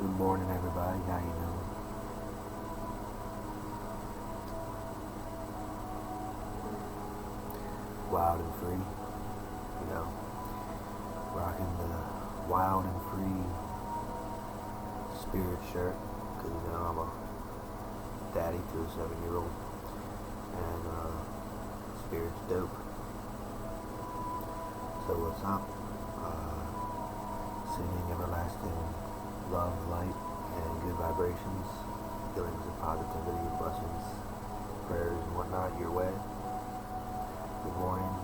Good morning, everybody. How you doing? Wild and free, rocking the wild and free spirit shirt because I'm a daddy to a 7-year-old, and spirit's dope. So what's up? Sending everlasting love, light, and good vibrations, feelings of positivity, blessings, prayers, and whatnot your way. Good morning.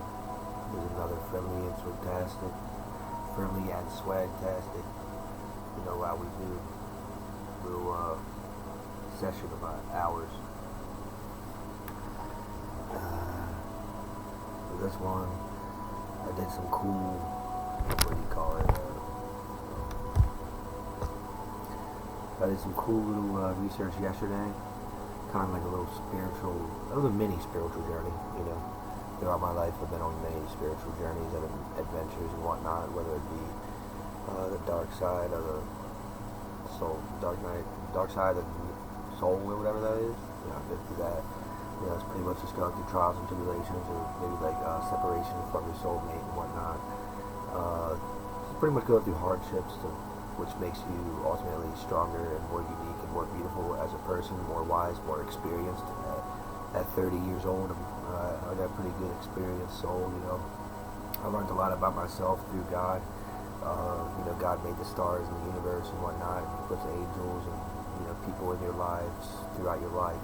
There's another friendly and swagtastic, friendly and swagtastic. How we do little session about hours. For this one, I did some cool, what do you call it? I did some cool little research yesterday, kind of like a little spiritual, it was a mini spiritual journey, Throughout my life, I've been on many spiritual journeys and adventures and whatnot, whether it be the dark side of the soul, dark side of the soul, or whatever that is. I've been through that. It's pretty much just going through trials and tribulations, or maybe like separation from your soulmate and whatnot. Pretty much go through hardships, which makes you ultimately stronger and more unique and more beautiful as a person, more wise, more experienced. At 30 years old, I got a pretty good experienced soul, I learned a lot about myself through God. God made the stars and the universe and whatnot, and He puts angels and, people in your lives throughout your life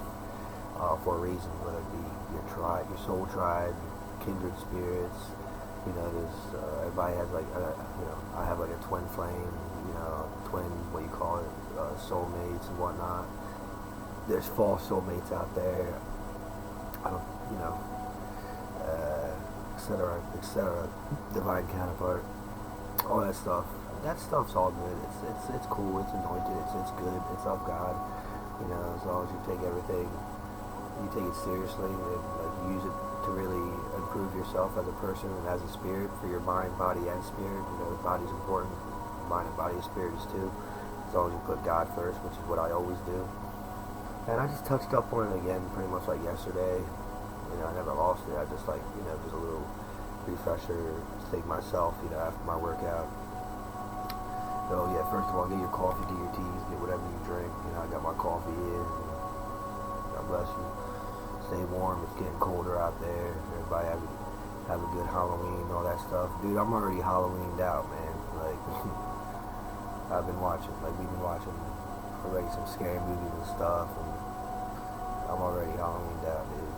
for a reason, whether it be your tribe, your soul tribe, kindred spirits. There's, everybody has I have like a twin flame, twin, soulmates and whatnot. There's false soulmates out there. I don't, etc., divine counterpart, all that stuff. That stuff's all good. It's cool. It's anointed. It's good. It's of God. As long as you take everything, you take it seriously and use it to really improve yourself as a person and as a spirit for your mind, body, and spirit. The body's important. Mind and body and spirit is too. As long as you put God first, which is what I always do. And I just touched up on it again pretty much like yesterday. I never lost it. I just just a little refresher to take myself, after my workout. So yeah, first of all, get your coffee, get your teas, get whatever you drink. I got my coffee in. God bless you. Stay warm. It's getting colder out there. Everybody have a good Halloween, all that stuff. Dude, I'm already Halloweened out, man. We've been watching already some scary movies and stuff, and I'm already Halloweened out, dude.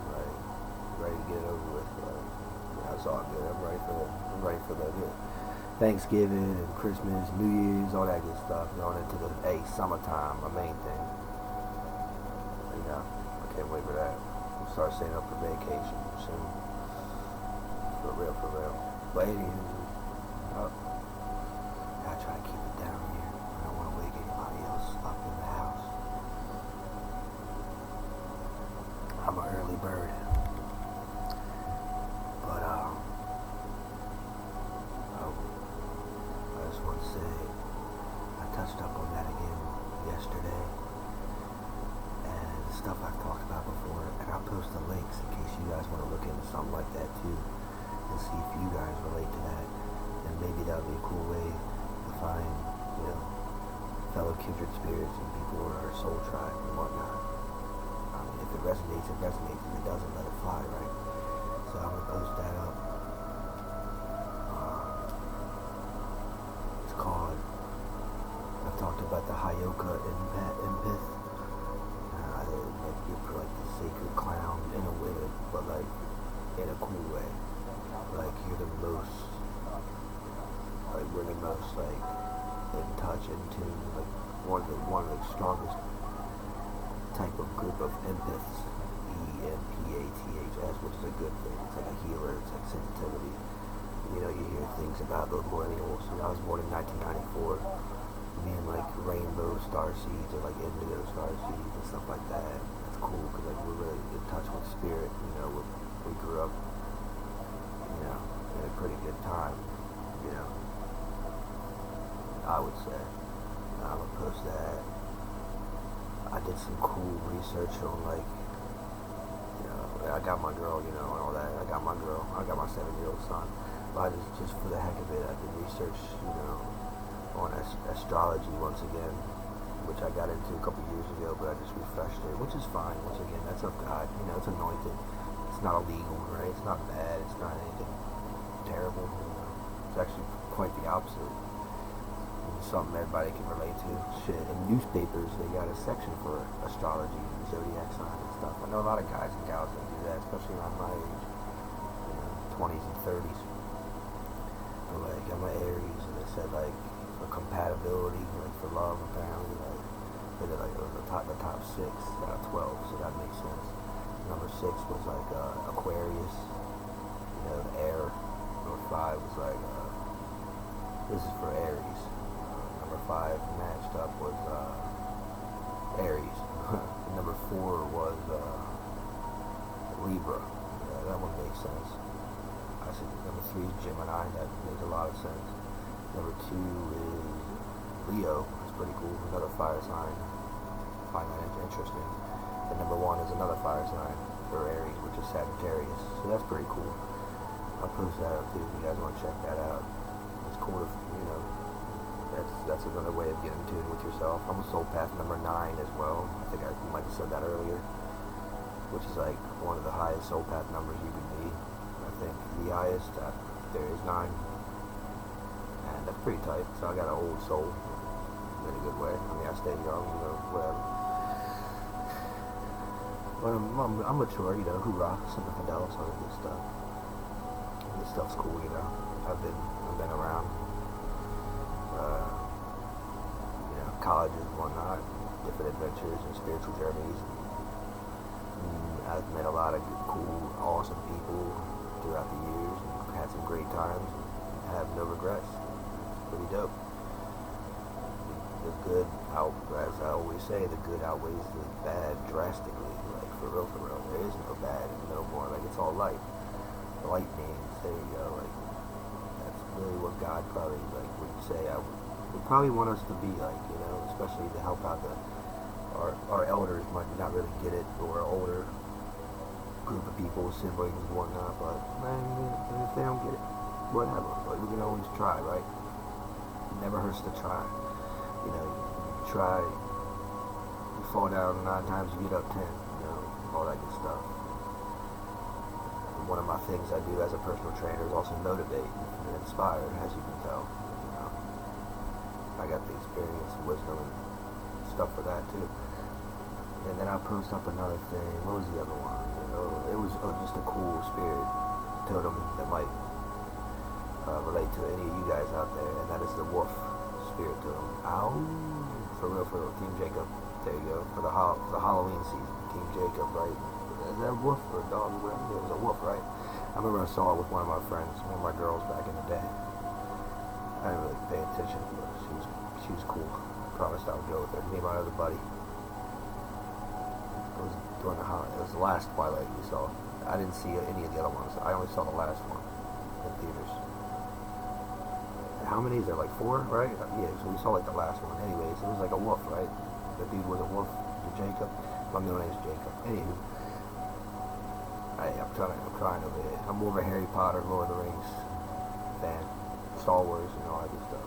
Ready to get it over with. It's all good. I'm ready for the Thanksgiving and Christmas, New Year's, all that good stuff. Going into the summertime, my main thing. I can't wait for that. We'll start saving up for vacation soon. For real. But anywho, I try to keep it down here. I don't want to wake anybody else up in the house. I'm an early bird. But I just want to say, I touched up on that again yesterday, and stuff I've talked about before, and I'll post the links in case you guys want to look into something like that too, and see if you guys relate to that, and maybe that would be a cool way to find, fellow kindred spirits and people in our soul tribe and whatnot. I mean, if it resonates, it resonates. If it doesn't, let it fly, right? So I'm going to post that up. It's called, I've talked about the Hayoka Impith. You're like the sacred clown in a way, but in a cool way. You're the most, we're the most in touch, in tune, one of the strongest type of group of empaths, EMPATHS, which is a good thing. It's like a healer. It's like sensitivity. You hear things about those millennials. I was born in 1994. Me and rainbow starseeds or indigo starseeds and stuff like that. That's cool because we're really in touch with spirit. We grew up, in a pretty good time. I would say. I'm gonna post that. I did some cool research on like, I got my girl, and all that. I got my girl. I got my 7-year-old son. But I just for the heck of it, I did research, on astrology once again, which I got into a couple years ago, but I just refreshed it, which is fine. Once again, that's of God. It's anointed. It's not illegal, right? It's not bad. It's not anything terrible. It's actually quite the opposite. It's something everybody can relate to. Shit, in newspapers, they got a section for astrology and zodiac signs and stuff. I know a lot of guys and gals that do that, especially around my age, 20s and 30s. But like, I'm an Aries, and they said like for compatibility, like for love, apparently, like they did like the top 6 out of 12, so that makes sense. Number 6 was like Aquarius, air. Number 5 was like this is for Aries. Number 5 matched up was Aries. Number 4 was Libra. That one makes sense. I see. Number 3 is Gemini. That makes a lot of sense. Number 2 is Leo. That's pretty cool. Another fire sign. I find that interesting. And number 1 is another fire sign for Aries, which is Sagittarius. So that's pretty cool. I'll post that up too if you guys want to check that out. It's cool to, that's another way of getting in tune with yourself. I'm a soul path number 9 as well. I think I might have said that earlier, which is like one of the highest soul path numbers you can be. I think the highest, there is 9. And that's pretty tight. So I got an old soul in a good way. I mean, I stay young, whatever. But I'm mature, hoorah, Semper Fidelis, all that good stuff. This stuff's cool, I've been around, colleges and whatnot, different adventures and spiritual journeys. I've met a lot of cool, awesome people throughout the years, and had some great times, and have no regrets. It's pretty dope. The good as I always say, the good outweighs the bad drastically. Like for real, there is no bad no more. Like it's all light. Light means, there you go. Like that's really what God probably would say. I would probably want us to be like, especially to help out our elders might not really get it, or older group of people, siblings and whatnot. But man, if they don't get it, whatever. Like we can always try, right? It never hurts to try. You try. You fall down 9 times, you get up 10. All that good stuff. One of my things I do as a personal trainer is also motivate and inspire, as you can tell. I got the experience and wisdom and stuff for that too. And then I post up another thing. What was the other one? It was just a cool spirit totem that might relate to any of you guys out there, and that is the wolf spirit totem. Ow! For real, Team Jacob. There you go. For the Halloween season, Team Jacob, right? Is that a wolf or a dog? It was a wolf, right? I remember I saw it with one of my friends, one of my girls back in the day. I didn't really pay attention, but she was cool. I promised I would go with her. Me and my other buddy. It was during the holiday. It was the last Twilight we saw. I didn't see any of the other ones. I only saw the last one in theaters. And how many is there? Like 4, right? Yeah. So we saw like the last one. Anyways, it was like a wolf, right? The dude was a wolf. Jacob. My middle name is Jacob. Anywho. I'm trying over here. I'm more of a Harry Potter, Lord of the Rings fan. Star Wars and all that good stuff.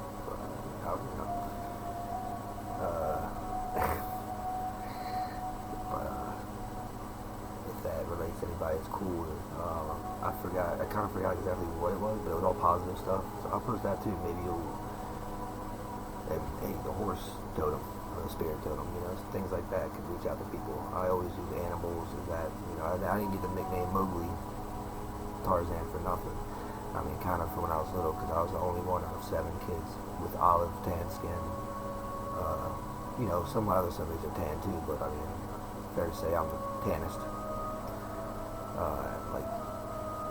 But, if that relates to anybody, it's cool. I kind of forgot exactly what it was, but it was all positive stuff. So I'll post that too. Maybe the horse totem. The spirit totem, things like that could reach out to people. I always use animals as that, I didn't get the nickname Mowgli, Tarzan, for nothing. I mean, kind of from when I was little, because I was the only one out of 7 kids with olive tan skin. Some of my other siblings are tan too, but I mean, fair to say I'm the tannest. Like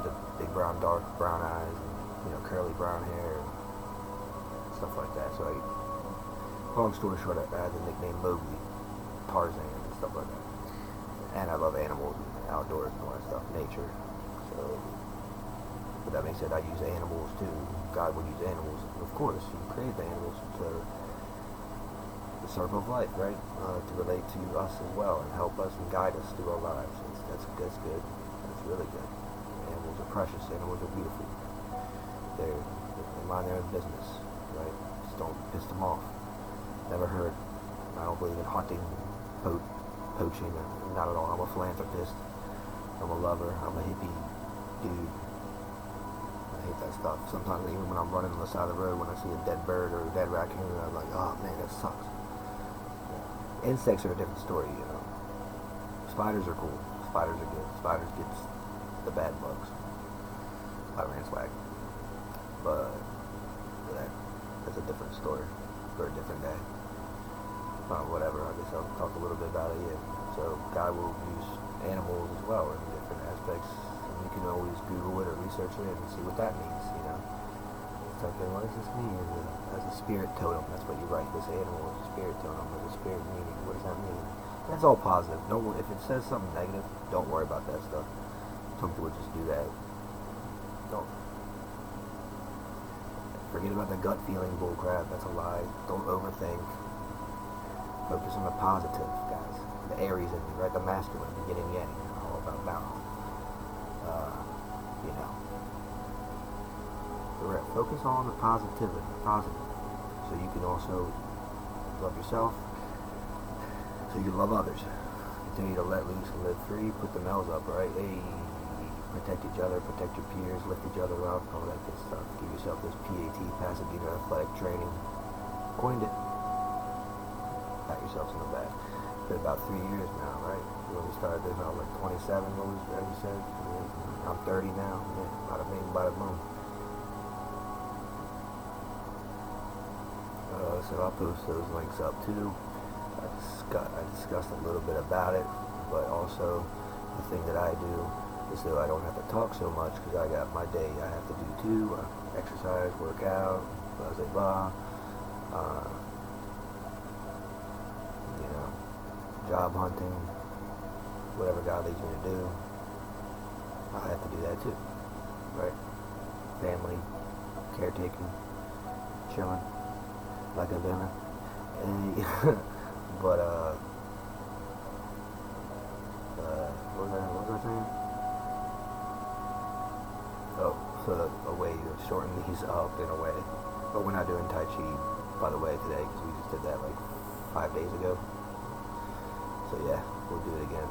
the big dark brown eyes, and curly brown hair, and stuff like that. So long story short, I had the nickname Mowgli, Tarzan, and stuff like that. And I love animals and outdoors and all that stuff, nature. So, but that being said, I use animals too. God would use animals, of course. He created the animals to the circle of life, right? To relate to us as well and help us and guide us through our lives. That's good. That's really good. Animals are precious. Animals are beautiful. They mind their own business, right? Just don't piss them off. Never heard. I don't believe in hunting, poaching. Not at all. I'm a philanthropist. I'm a lover. I'm a hippie dude. I hate that stuff. Sometimes even when I'm running on the side of the road, when I see a dead bird or a dead raccoon, I'm like, oh man, that sucks. Yeah. Insects are a different story, you know. Spiders are cool. Spiders are good. Spiders get the bad bugs. Spider Man swag. But that's a different story for a different day. Whatever, I guess I'll talk a little bit about it, yeah. So God will use animals as well in different aspects. And you can always Google it or research it and see what that means, you know. It's like, what does this mean as a spirit totem? That's what you write. This animal is a spirit totem, as a spirit meaning. What does that mean? That's all positive. If it says something negative, don't worry about that stuff. Some people just do that. Don't. Forget about the gut feeling bullcrap. That's a lie. Don't overthink. Focus on the positive, guys. The Aries in me, right? The masculine, the yin and yang. All about balance. You know. Focus on the positivity. Positive. So you can also love yourself. So you can love others. Continue to let loose and live free. Put the L's up, right? Hey. Protect each other, protect your peers, lift each other up, all that good stuff. Give yourself this PAT, Pasadena Athletic Training. Coined it. Pat yourselves in the back. It's been about 3 years now, right? When we started this, I was like 27, what was that you said? I'm 30 now. Yeah, bada bing, bada boom. So I'll post those links up too. I discussed a little bit about it, but also the thing that I do is so I don't have to talk so much because I got my day I have to do too. Exercise, work out, blah blah blah. You know, job hunting, whatever God leads me to do, I have to do that too, right? Family, caretaking, chilling, like a villain. But what was I saying? Oh, so a way to shorten these up in a way. But we're not doing Tai Chi, by the way, today, because we just did that like 5 days ago. So yeah, we'll do it again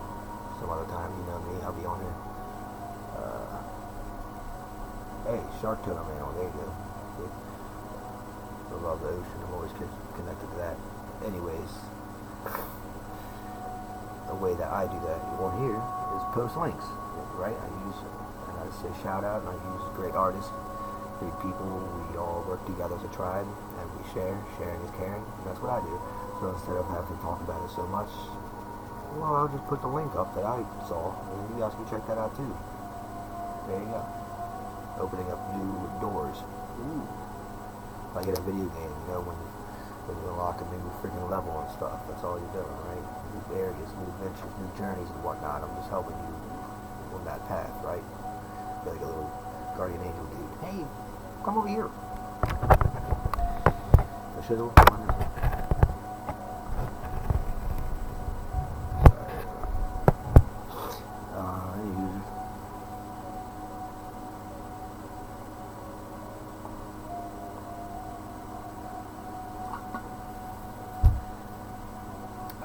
some other time. You know me, I'll be on here. Hey, Shark Tuna Man, there you go. I love the ocean, I'm always connected to that. Anyways, the way that I do that on here is post links, right? I say shout out, and I use great artists, great people. We all work together as a tribe, and we share. Sharing is caring, and that's what I do. So instead of having to talk about it so much, well, I'll just put the link up that I saw, and you guys can check that out too. There you go. Opening up new doors. Ooh. Like in a video game, you know, when you unlock a new freaking level and stuff, that's all you're doing, right? New areas, new adventures, new journeys and whatnot. I'm just helping you on that path, right? Like a little guardian angel dude. Hey, come over here. The shizzle, come on this way.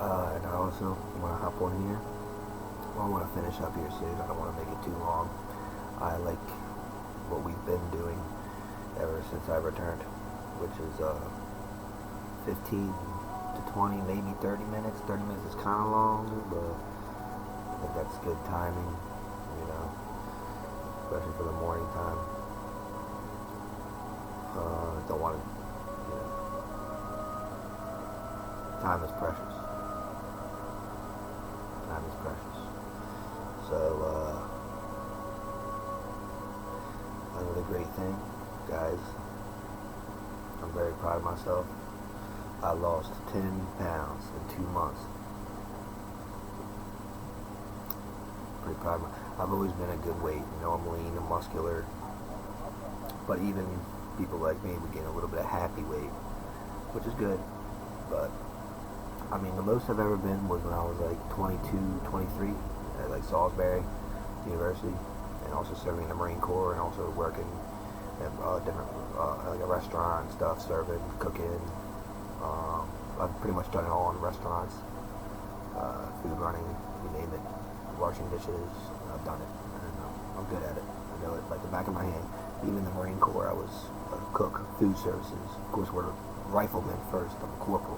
And I also want to hop on here. Well, I want to finish up here soon. I don't want to make it too long. I like what we've been doing ever since I returned, which is 15 to 20, maybe 30 minutes. 30 minutes is kind of long, but I think that's good timing, you know, especially for the morning time. Don't want to, you know, time is precious. Time is precious. So, another great thing, guys, I'm very proud of myself. I lost 10 pounds in 2 months. Pretty proud of myself. I've always been a good weight, you know, I'm lean and muscular, but even people like me would gain a little bit of happy weight, which is good, but I mean, the most I've ever been was when I was like 22, 23 at like Salisbury University, and also serving in the Marine Corps, and also working at different like a restaurant and stuff, serving, cooking. I've pretty much done it all in restaurants, food running, you name it, washing dishes. I've done it, and I'm good at it. I know it like the back of my hand. Even in the Marine Corps, I was a cook, food services. Of course, we're riflemen first. I'm a corporal,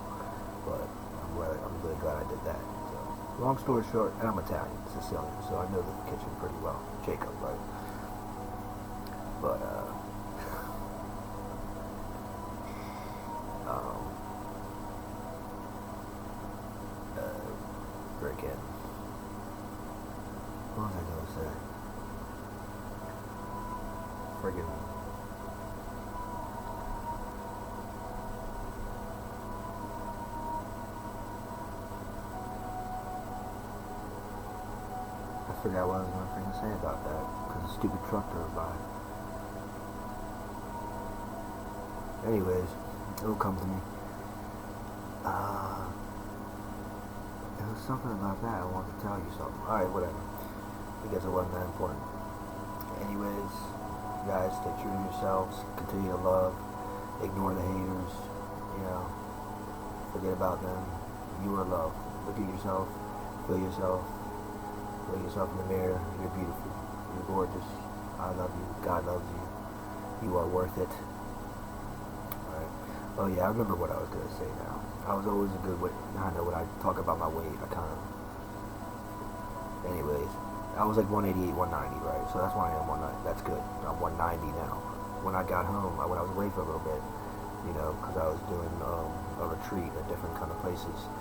but I'm really glad I did that. So, long story short, and I'm Italian, Sicilian, so I know the kitchen pretty well. Jacob, right? But freaking, what was I gonna say? Friggin'. I forgot what I was going to say about that because the stupid truck drove by. Anyways, it'll come to me. There was something about that I wanted to tell you something. Alright, whatever. I guess it wasn't that important. Anyways, guys, stay true to yourselves. Continue to love. Ignore the haters. You know, forget about them. You are loved. Look at yourself. Feel yourself. Look at yourself in the mirror. You're beautiful. You're gorgeous. I love you. God loves you. You are worth it. Alright. Oh yeah, I remember what I was going to say now. I was always a good weight. I know when I talk about my weight, I kind of... Anyways, I was like 188, 190, right? So that's why I am 190. That's good. I'm 190 now. When I got home, when I was away for a little bit, you know, because I was doing a retreat at different kind of places,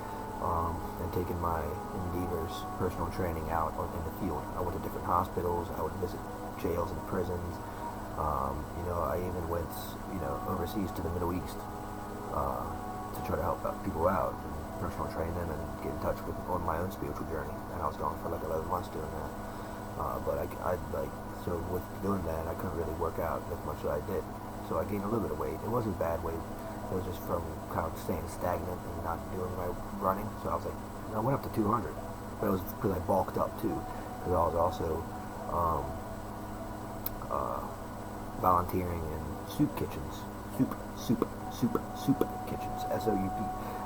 and taking my endeavors, personal training out in the field. I went to different hospitals. I would visit jails and prisons. You know, I even went, you know, overseas to the Middle East to try to help people out, and personal train them, and get in touch with on my own spiritual journey. And I was gone for like 11 months doing that. But I like, so with doing that, I couldn't really work out as much as I did. So I gained a little bit of weight. It wasn't bad weight. It was just from kind of staying stagnant and not doing my running. So I was like, I went up to 200, but it was because I bulked up too. Because I was also volunteering in soup kitchens, soup kitchens, SOUP.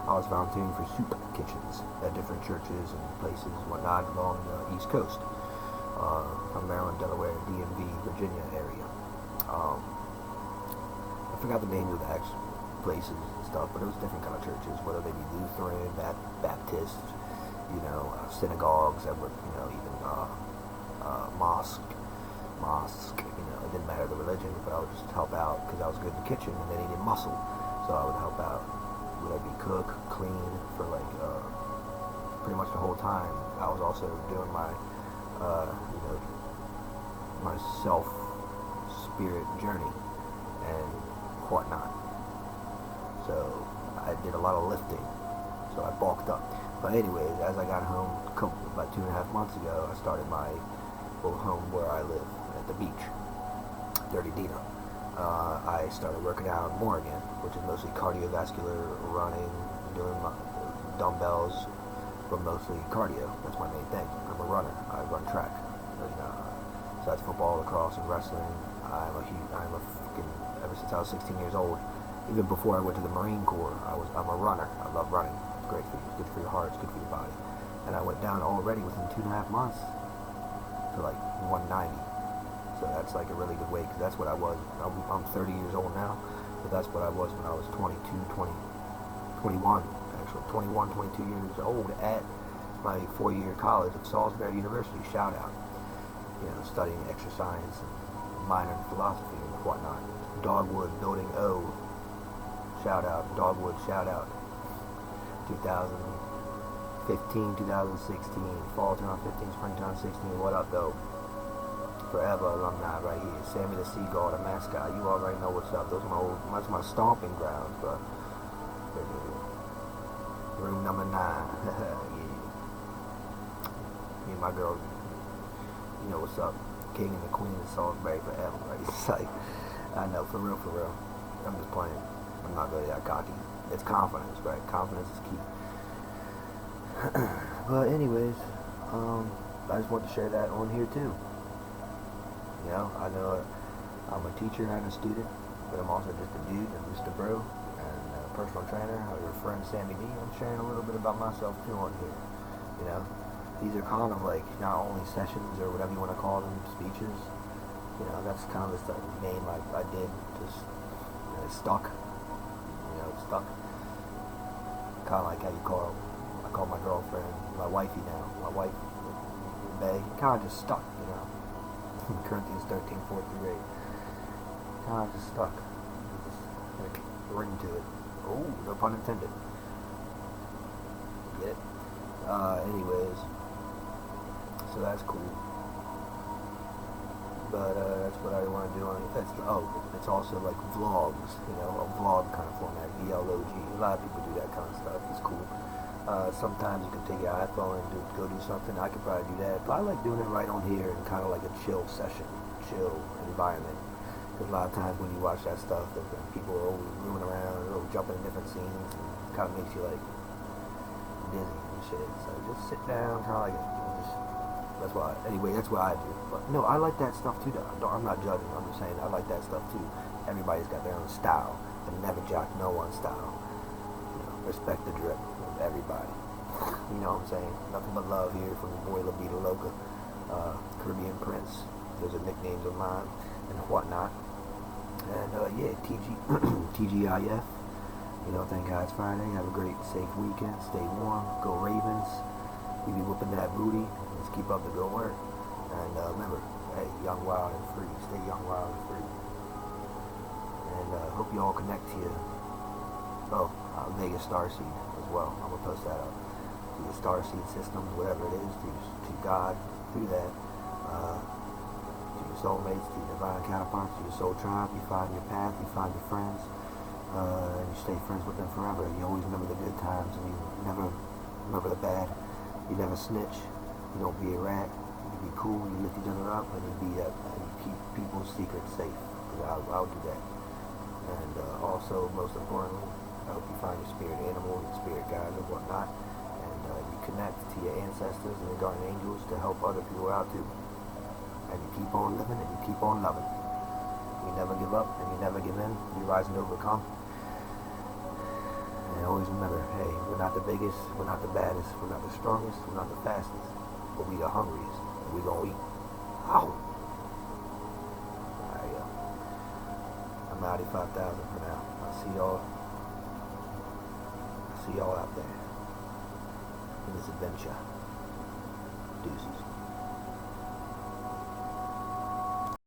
I was volunteering for soup kitchens at different churches and places and whatnot along the East Coast, from Maryland, Delaware, DMV, Virginia area. I forgot the names of the actual places and stuff, but it was different kind of churches, whether they be Lutheran, Baptist, you know, synagogues that were, you know, even mosque, you know, it didn't matter the religion, but I would just help out because I was good in the kitchen and they needed muscle, so I would help out. Would I be cook, clean for like pretty much the whole time. I was also doing my, you know, my self-spirit journey and whatnot. So I did a lot of lifting, so I bulked up. But anyways, as I got home about 2.5 months ago, I started my little home where I live at the beach, Dirty Dina. I started working out more again, which is mostly cardiovascular running, doing my dumbbells, but mostly cardio. That's my main thing. I'm a runner. I run track. And, so that's football, lacrosse, and wrestling. I'm a freaking, ever since I was 16 years old, even before I went to the Marine Corps, I'm a runner. I love running. It's great for you. It's good for your heart. It's good for your body. And I went down already within 2.5 months to like 190. So that's like a really good weight, because that's what I was. I'm 30 years old now, but that's what I was when I was 21, actually 21, 22 years old at my 4-year college at Salisbury University. Shout out. You know, studying exercise and minor in philosophy and whatnot. Dogwood Building O. Shout out. Dogwood, shout out. 2015, 2016, fall 2015, spring 2016. What up, though? Forever alumni right here. Sammy the Seagull, the mascot. You already know what's up. That's my stomping grounds, bro. Room number 9. Yeah. Me and my girl, you know what's up. King and the Queen of Salisbury forever, right? It's like, I know, for real. I'm just playing. I'm not really that cocky. It's confidence, right? Confidence is key. But anyways, I just want to share that on here too. You know, I know I'm a teacher and a student, but I'm also just a dude, I'm just a bro, and a personal trainer, your friend Sammy D. I'm sharing a little bit about myself too on here. You know, these are kind of like not only sessions or whatever you want to call them, speeches. You know, that's kind of the name I did, just stuck. You know, stuck. Kind of like how I call my girlfriend, my wifey now, my wife, Bay. Kind of just stuck, you know. Corinthians 13:4-8. Kind of just stuck. Just like ring to it. Oh, no pun intended. Get it? Anyways, so that's cool. But that's what I want to do on it. It's also like vlogs, you know, a vlog kind of format, VLOG. A lot of people do that kind of stuff. It's cool. Sometimes you can take your iPhone and go do something. I could probably do that. But I like doing it right on here in kind of like a chill session, chill environment. Because a lot of times when you watch that stuff, people are always moving around or jumping in different scenes, and it kind of makes you like dizzy and shit. So just sit down, kind of like that's what I do. But no, I like that stuff too. I'm not judging. I'm just saying I like that stuff too. Everybody's got their own style, and never jock no one's style. You know, respect the drip of everybody. You know what I'm saying? Nothing but love here from the boy La Vida Loca, Caribbean Prince. Those are nicknames of mine and whatnot. And yeah, TGIF. You know, thank God it's Friday. Have a great, safe weekend. Stay warm. Go Ravens. We be whooping that booty. Let's keep up the good work. And remember, hey, young, wild, and free. Stay young, wild, and free. And hope you all connect to your Vegas Starseed as well. I'm gonna post that up. To your Starseed systems, whatever it is, to God, through that. To your soulmates, to your divine counterparts, to your soul tribe. You find your path. You find your friends. And you stay friends with them forever. You always remember the good times, and you never remember the bad. You never snitch. You don't be a rat. You be cool. You lift each other up, and you keep people's secrets safe. I'll do that. And also, most importantly, I hope you find your spirit animal, your spirit guides, and whatnot, and you connect to your ancestors and your guardian angels to help other people out too. And you keep on living, and you keep on loving. You never give up, and you never give in. You rise and overcome. And always remember, hey, we're not the biggest, we're not the baddest, we're not the strongest, we're not the fastest, but we the hungriest, and we gonna eat. Ow! Alright, yo. I'm 95,000 for now. I'll see y'all out there in this adventure. Deuces.